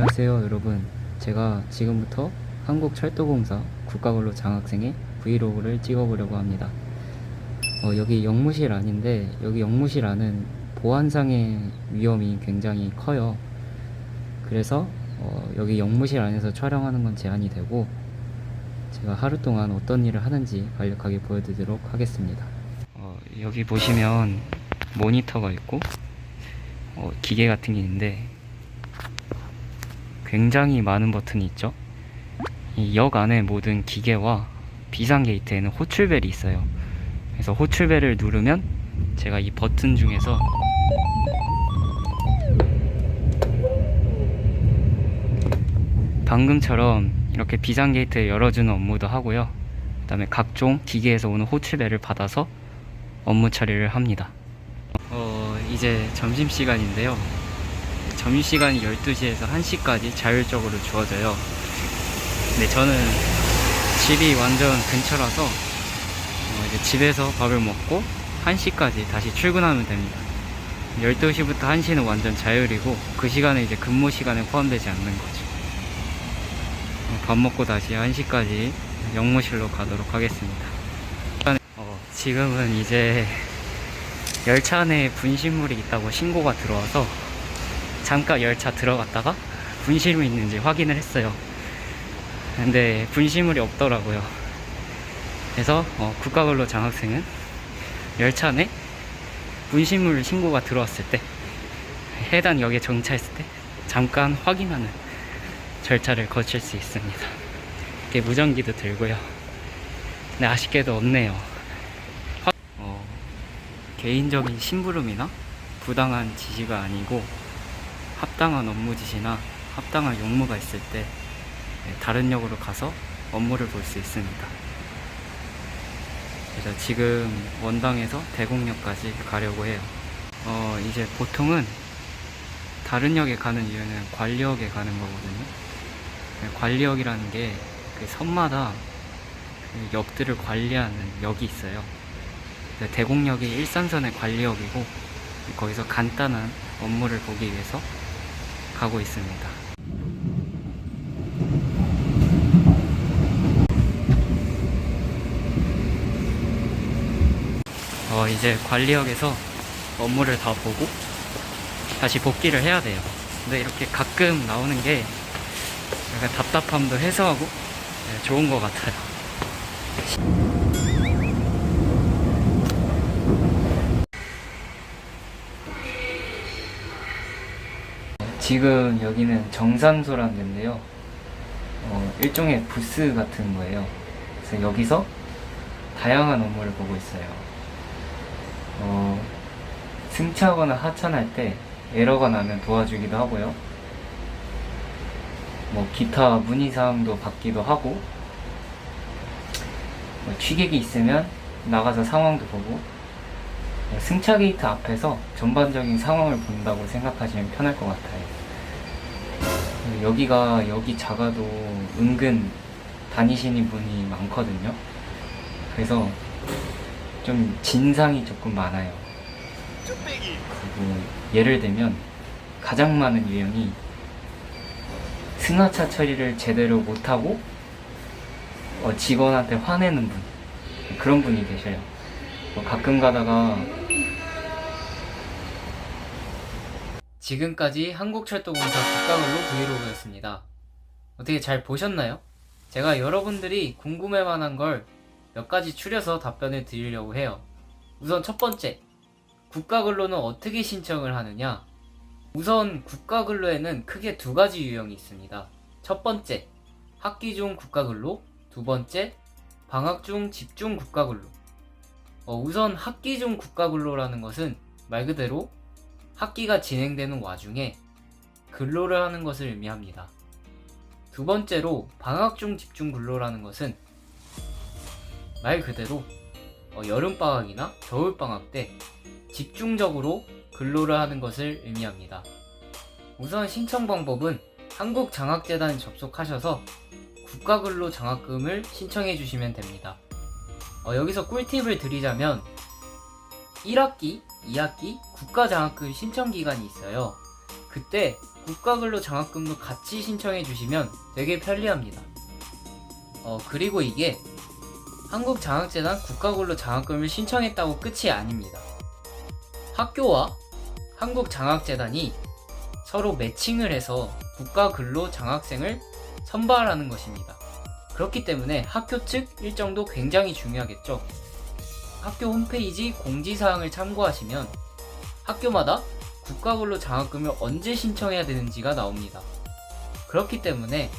안녕하세요 여러분. 제가 지금부터 한국철도공사 국가근로 장학생의 브이로그를 찍어보려고 합니다. 여기 영무실 안인데, 여기 영무실 안은 보안상의 위험이 굉장히 커요. 그래서 여기 영무실 안에서 촬영하는 건 제한이 되고, 제가 하루 동안 어떤 일을 하는지 간략하게 보여드리도록 하겠습니다. 여기 보시면 모니터가 있고 기계 같은 게 있는데, 굉장히 많은 버튼이 있죠. 이 역 안에 모든 기계와 비상 게이트에는 호출벨이 있어요. 그래서 호출벨을 누르면 제가 이 버튼 중에서 방금처럼 이렇게 비상 게이트를 열어주는 업무도 하고요. 그 다음에 각종 기계에서 오는 호출벨을 받아서 업무 처리를 합니다. 이제 점심시간인데요. 점심시간이 12시에서 1시까지 자율적으로 주어져요. 근데 저는 집이 완전 근처라서 이제 집에서 밥을 먹고 1시까지 다시 출근하면 됩니다. 12시부터 1시는 완전 자율이고, 그 시간에 이제 근무 시간에 포함되지 않는 거죠. 밥 먹고 다시 1시까지 영무실로 가도록 하겠습니다. 지금은 이제 열차 안에 분실물이 있다고 신고가 들어와서 잠깐 열차 들어갔다가 분실물이 있는지 확인을 했어요. 근데 분실물이 없더라고요. 그래서 국가근로 장학생은 열차 안에 분실물 신고가 들어왔을 때, 해당 역에 정차했을 때 잠깐 확인하는 절차를 거칠 수 있습니다. 이렇게 무전기도 들고요. 근데 아쉽게도 없네요. 개인적인 심부름이나 부당한 지시가 아니고, 합당한 업무 지시나 합당한 용무가 있을 때 다른 역으로 가서 업무를 볼 수 있습니다. 그래서 지금 원당에서 대곡역까지 가려고 해요. 이제 보통은 다른 역에 가는 이유는 관리역에 가는 거거든요. 관리역이라는 게 그 섬마다 그 역들을 관리하는 역이 있어요. 대곡역이 일산선의 관리역이고, 거기서 간단한 업무를 보기 위해서 가고 있습니다. 이제 관리역에서 업무를 다 보고 다시 복귀를 해야 돼요. 근데 이렇게 가끔 나오는 게 약간 답답함도 해소하고 좋은 것 같아요. 지금 여기는 정산소라는 데인데요. 일종의 부스 같은 거예요. 그래서 여기서 다양한 업무를 보고 있어요. 승차하거나 하차할 때 에러가 나면 도와주기도 하고요. 기타 문의사항도 받기도 하고, 취객이 있으면 나가서 상황도 보고, 승차 게이트 앞에서 전반적인 상황을 본다고 생각하시면 편할 것 같아요. 여기 작아도 은근 다니시는 분이 많거든요. 그래서 좀 진상이 조금 많아요. 그리고 예를 들면 가장 많은 유형이 승하차 처리를 제대로 못하고 직원한테 화내는 분, 그런 분이 계셔요. 가끔 가다가. 지금까지 한국철도공사 국가근로 브이로그였습니다. 어떻게 잘 보셨나요? 제가 여러분들이 궁금해만한 걸 몇 가지 추려서 답변을 드리려고 해요. 우선 첫 번째, 국가근로는 어떻게 신청을 하느냐? 우선 국가근로에는 크게 두 가지 유형이 있습니다. 첫 번째, 학기 중 국가근로. 두 번째, 방학 중 집중 국가근로. 우선 학기 중 국가근로라는 것은 말 그대로 학기가 진행되는 와중에 근로를 하는 것을 의미합니다. 두 번째로 방학 중 집중 근로라는 것은 말 그대로 여름방학이나 겨울방학 때 집중적으로 근로를 하는 것을 의미합니다. 우선 신청 방법은 한국장학재단 접속하셔서 국가근로 장학금을 신청해 주시면 됩니다. 여기서 꿀팁을 드리자면 1학기, 2학기 국가장학금 신청 기간이 있어요. 그때 국가근로 장학금도 같이 신청해 주시면 되게 편리합니다. 그리고 이게 한국장학재단 국가근로 장학금을 신청했다고 끝이 아닙니다. 학교와 한국장학재단이 서로 매칭을 해서 국가근로 장학생을 선발하는 것입니다. 그렇기 때문에 학교 측 일정도 굉장히 중요하겠죠. 학교 홈페이지 공지사항을 참고하시면 학교마다 국가근로 장학금을 언제 신청해야 되는지가 나옵니다. 그렇기 때문에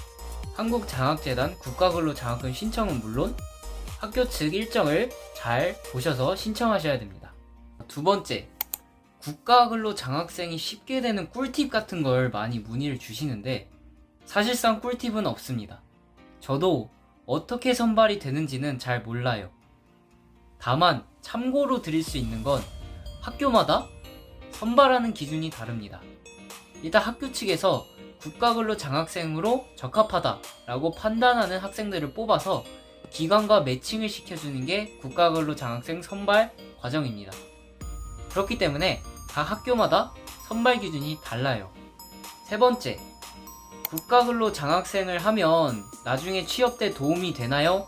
한국장학재단 국가근로 장학금 신청은 물론 학교 측 일정을 잘 보셔서 신청하셔야 됩니다. 두 번째, 국가근로 장학생이 쉽게 되는 꿀팁 같은 걸 많이 문의를 주시는데 사실상 꿀팁은 없습니다. 저도 어떻게 선발이 되는지는 잘 몰라요. 다만 참고로 드릴 수 있는 건 학교마다 선발하는 기준이 다릅니다. 일단 학교 측에서 국가근로 장학생으로 적합하다라고 판단하는 학생들을 뽑아서 기관과 매칭을 시켜주는 게 국가근로 장학생 선발 과정입니다. 그렇기 때문에 각 학교마다 선발 기준이 달라요. 세 번째, 국가근로 장학생을 하면 나중에 취업 때 도움이 되나요?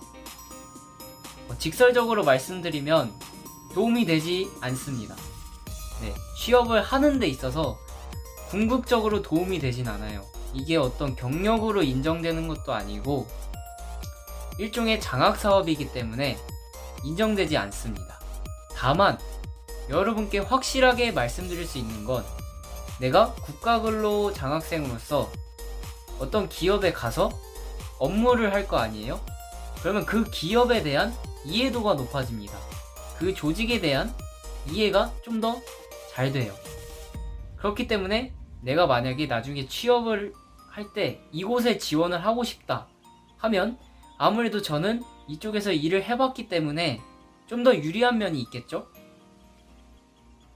직설적으로 말씀드리면 도움이 되지 않습니다. 취업을 하는 데 있어서 궁극적으로 도움이 되진 않아요. 이게 어떤 경력으로 인정되는 것도 아니고 일종의 장학사업이기 때문에 인정되지 않습니다. 다만 여러분께 확실하게 말씀드릴 수 있는 건 내가 국가근로 장학생으로서 어떤 기업에 가서 업무를 할 거 아니에요? 그러면 그 기업에 대한 이해도가 높아집니다. 그 조직에 대한 이해가 좀 더 잘 돼요. 그렇기 때문에 내가 만약에 나중에 취업을 할 때 이곳에 지원을 하고 싶다 하면 아무래도 저는 이쪽에서 일을 해봤기 때문에 좀 더 유리한 면이 있겠죠?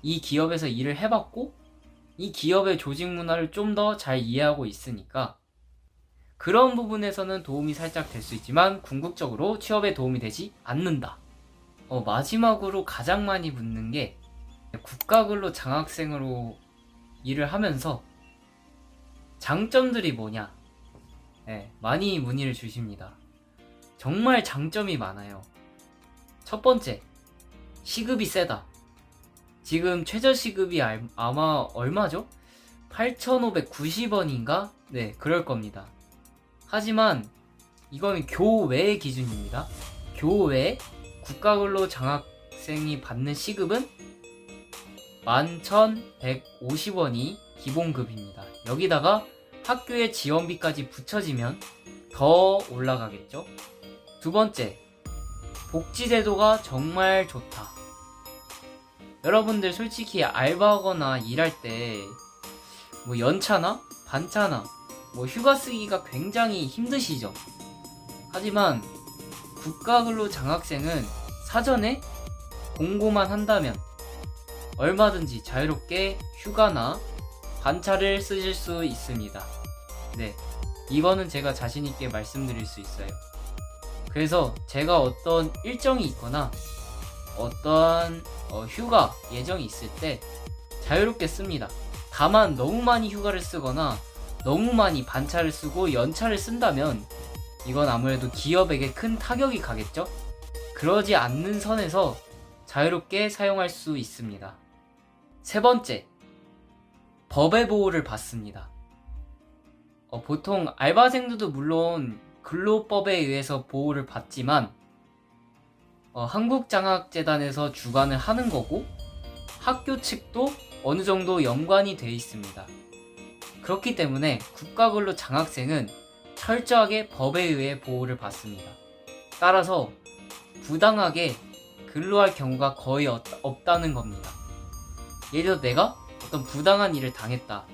이 기업에서 일을 해봤고 이 기업의 조직 문화를 좀 더 잘 이해하고 있으니까 그런 부분에서는 도움이 살짝 될 수 있지만 궁극적으로 취업에 도움이 되지 않는다. 마지막으로 가장 많이 묻는 게 국가근로 장학생으로 일을 하면서 장점들이 뭐냐? 많이 문의를 주십니다. 정말 장점이 많아요. 첫 번째, 시급이 세다. 지금 최저시급이 아마 얼마죠? 8,590원인가? 네, 그럴 겁니다. 하지만 이거는 교외 기준입니다. 교외 국가근로 장학생이 받는 시급은 11,150원이 기본급입니다. 여기다가 학교의 지원비까지 붙여지면 더 올라가겠죠? 두 번째, 복지제도가 정말 좋다. 여러분들 솔직히 알바하거나 일할 때 연차나 반차나 휴가 쓰기가 굉장히 힘드시죠? 하지만 국가근로 장학생은 사전에 공고만 한다면 얼마든지 자유롭게 휴가나 반차를 쓰실 수 있습니다. 이거는 제가 자신있게 말씀드릴 수 있어요. 그래서 제가 어떤 일정이 있거나 어떤 휴가 예정이 있을 때 자유롭게 씁니다. 다만 너무 많이 휴가를 쓰거나 너무 많이 반차를 쓰고 연차를 쓴다면 이건 아무래도 기업에게 큰 타격이 가겠죠? 그러지 않는 선에서 자유롭게 사용할 수 있습니다. 세 번째, 법의 보호를 받습니다. 보통 알바생들도 물론 근로법에 의해서 보호를 받지만 한국장학재단에서 주관을 하는 거고 학교 측도 어느 정도 연관이 되어 있습니다. 그렇기 때문에 국가근로 장학생은 철저하게 법에 의해 보호를 받습니다. 따라서 부당하게 근로할 경우가 거의 없다는 겁니다. 예를 들어 내가 어떤 부당한 일을 당했다.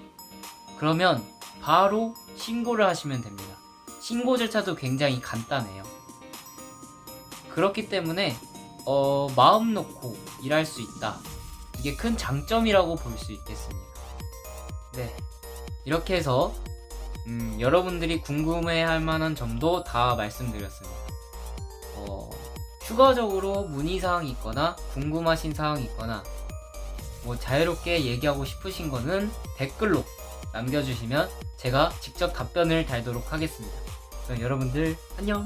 그러면 바로 신고를 하시면 됩니다. 신고 절차도 굉장히 간단해요. 그렇기 때문에 마음 놓고 일할 수 있다. 이게 큰 장점이라고 볼 수 있겠습니다. 이렇게 해서 여러분들이 궁금해할 만한 점도 다 말씀드렸습니다. 추가적으로 문의사항이 있거나 궁금하신 사항이 있거나 자유롭게 얘기하고 싶으신 거는 댓글로 남겨주시면 제가 직접 답변을 달도록 하겠습니다. 그럼 여러분들 안녕!